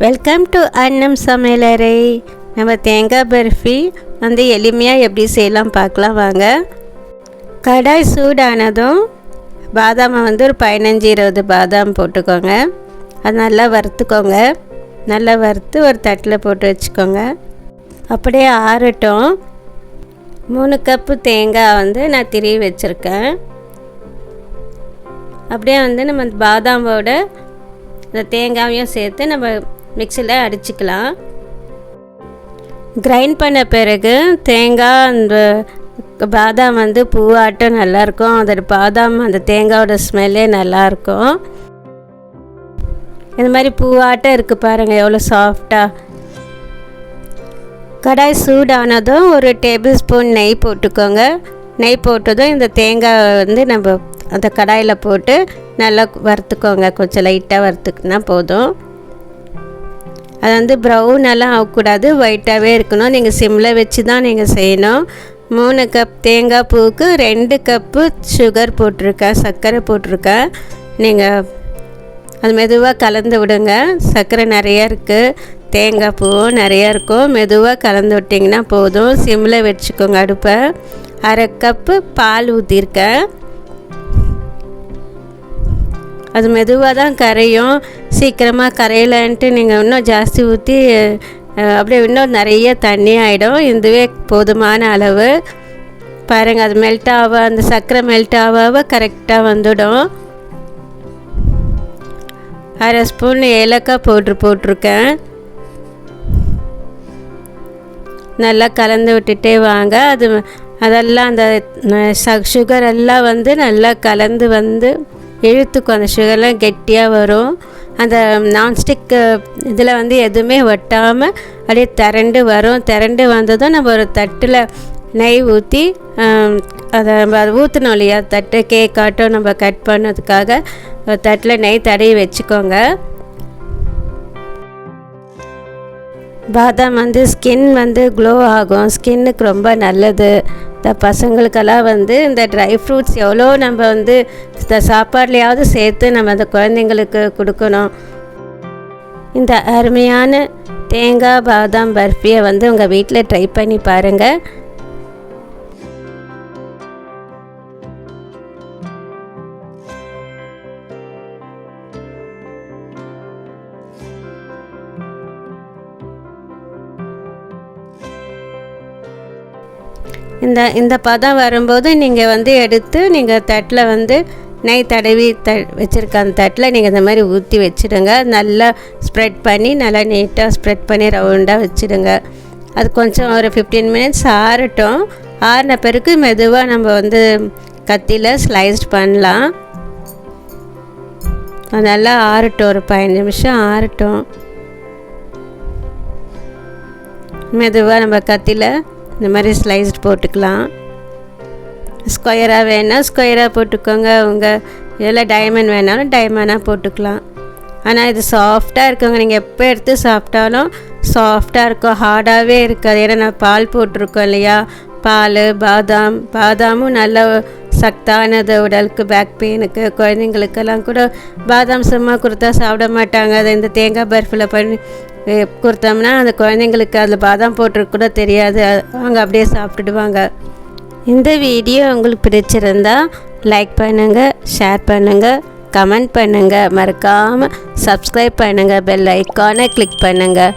Welcome to அன்னம் சமையலறை. நம்ம தேங்காய் பர்ஃபி வந்து எளிமையாக எப்படி செய்யலாம் பார்க்கலாம் வாங்க. கடாய் சூடானதும் பாதாமை வந்து ஒரு 15-20 பாதாம் போட்டுக்கோங்க. அது நல்லா வறுத்துக்கோங்க. நல்லா வறுத்து ஒரு தட்டில் போட்டு வச்சுக்கோங்க. அப்படியே ஆறட்டும். 3 கப்பு தேங்காய் வந்து நான் திருவி வச்சுருக்கேன். அப்படியே வந்து நம்ம பாதாமோட இந்த தேங்காயையும் சேர்த்து நம்ம மிக்சியில் அடிச்சுக்கலாம். கிரைண்ட் பண்ண பிறகு தேங்காய் அந்த பாதாம் வந்து பூவாட்டம் நல்லாயிருக்கும். அதோட பாதாம் அந்த தேங்காயோட ஸ்மெல்லே நல்லாயிருக்கும். இந்த மாதிரி பூவாட்டம் இருக்குது பாருங்கள், எவ்வளோ சாஃப்டாக. கடாய் சூடானதும் ஒரு டேபிள் ஸ்பூன் நெய் போட்டுக்கோங்க. நெய் போட்டதும் இந்த தேங்காய் வந்து நம்ம அந்த கடாயில் போட்டு நல்லா வறுத்துக்கோங்க. கொஞ்சம் லைட்டாக வறுத்துக்குனா போதும். அது வந்து ப்ரௌனெல்லாம் ஆகக்கூடாது, ஒயிட்டாகவே இருக்கணும். நீங்கள் சிம்மில் வச்சு தான் நீங்கள் செய்யணும். 3 கப் தேங்காய் பூவுக்கு 2 கப்பு சுகர் போட்டிருக்கேன், சர்க்கரை போட்டிருக்கேன். நீங்கள் அது மெதுவாக கலந்து விடுங்க. சர்க்கரை நிறையா இருக்குது, தேங்காய் பூவும் நிறையா இருக்கும். மெதுவாக கலந்து விட்டிங்கன்னா போதும். சிம்மில் வச்சுக்கோங்க அடுப்பை. 1/2 கப்பு பால் ஊற்றிருக்கேன். அது மெதுவாக தான் கரையும். சீக்கிரமாக கரையலன்ட்டு நீங்கள் இன்னும் ஜாஸ்தி ஊற்றி அப்படியே இன்னும் நிறைய தண்ணி ஆகிடும். இதுவே போதுமான அளவு. பாருங்கள், அது மெல்ட் ஆக அந்த சர்க்கரை மெல்ட் ஆக கரெக்டாக வந்துடும். 1/2 ஸ்பூன் ஏலக்காய் போட்டிருக்கேன். நல்லா கலந்து விட்டுட்டே வாங்க. அதெல்லாம் அந்த சுகர் எல்லாம் வந்து நல்லா கலந்து வந்து இழுத்துக்கும். அந்த சுகர்லாம் கெட்டியாக வரும். அந்த நான்ஸ்டிக் இதில் வந்து எதுவுமே ஒட்டாமல் அப்படியே திரண்டு வரும். திரண்டு வந்ததும் நம்ம ஒரு தட்டில் நெய் ஊற்றி அதை ஊற்றணும் இல்லையா, தட்டு கேக் ஆட்டம் நம்ம கட் பண்ணதுக்காக ஒரு தட்டில் நெய் தடவி வச்சுக்கோங்க. பாதாம் வந்து ஸ்கின் வந்து க்ளோ ஆகும், ஸ்கின்னுக்கு ரொம்ப நல்லது. இந்த பசங்களுக்கெல்லாம் வந்து இந்த ட்ரை ஃப்ரூட்ஸ் எவ்வளோ நம்ம வந்து இந்த சாப்பாட்லையாவது சேர்த்து நம்ம அந்த குழந்தைங்களுக்கு கொடுக்கணும். இந்த அருமையான தேங்காய் பாதாம் பர்ஃபியை வந்து உங்கள் வீட்டில் ட்ரை பண்ணி பாருங்கள். இந்த பதம் வரும்போது நீங்கள் வந்து எடுத்து நீங்கள் தட்டில் வந்து நெய் தடவி வச்சுருக்க அந்த தட்டில் நீங்கள் இந்த மாதிரி ஊற்றி வச்சுடுங்க. நல்லா ஸ்ப்ரெட் பண்ணி நல்லா நீட்டாக ஸ்ப்ரெட் பண்ணி ரவுண்டாக வச்சுடுங்க. அது கொஞ்சம் ஒரு 15 மினிட்ஸ் ஆறட்டும். ஆறின பிறகு மெதுவாக நம்ம வந்து கத்தியில் ஸ்லைஸ்ட் பண்ணலாம். அது நல்லா ஆறட்டும், ஒரு 15 நிமிஷம் ஆறட்டும். மெதுவாக நம்ம கத்தியில் இந்த மாதிரி ஸ்லைஸ்ட் போட்டுக்கலாம். ஸ்கொயராக வேணால் ஸ்கொயராக போட்டுக்கோங்க. உங்கள் இதில் டைமண்ட் வேணாலும் டைமண்டாக போட்டுக்கலாம். ஆனால் இது சாஃப்டாக இருக்குங்க. நீங்கள் எப்போ எடுத்து சாப்பிட்டாலும் சாஃப்டாக இருக்கும், ஹார்டாகவே இருக்காது. ஏன்னா நான் பால் போட்டிருக்கோம் இல்லையா, பால் பாதாமும் நல்ல சத்தானது உடலுக்கு, பேக் பெயினுக்கு, குழந்தைங்களுக்கெல்லாம் கூட பாதாம் சும்மா கொடுத்தா சாப்பிட மாட்டாங்க. அதை இந்த தேங்காய் பர்ஃபில் பண்ணி கொடுத்தோம்னா அந்த குழந்தைங்களுக்கு அதில் பாதாம் போட்டிருக்கு கூட தெரியாது, அவங்க அப்படியே சாப்பிட்டுடுவாங்க. இந்த வீடியோ உங்களுக்கு பிடிச்சிருந்தா லைக் பண்ணுங்கள், ஷேர் பண்ணுங்கள், கமெண்ட் பண்ணுங்கள், மறக்காமல் சப்ஸ்கிரைப் பண்ணுங்கள், பெல் ஐக்கானை கிளிக் பண்ணுங்கள்.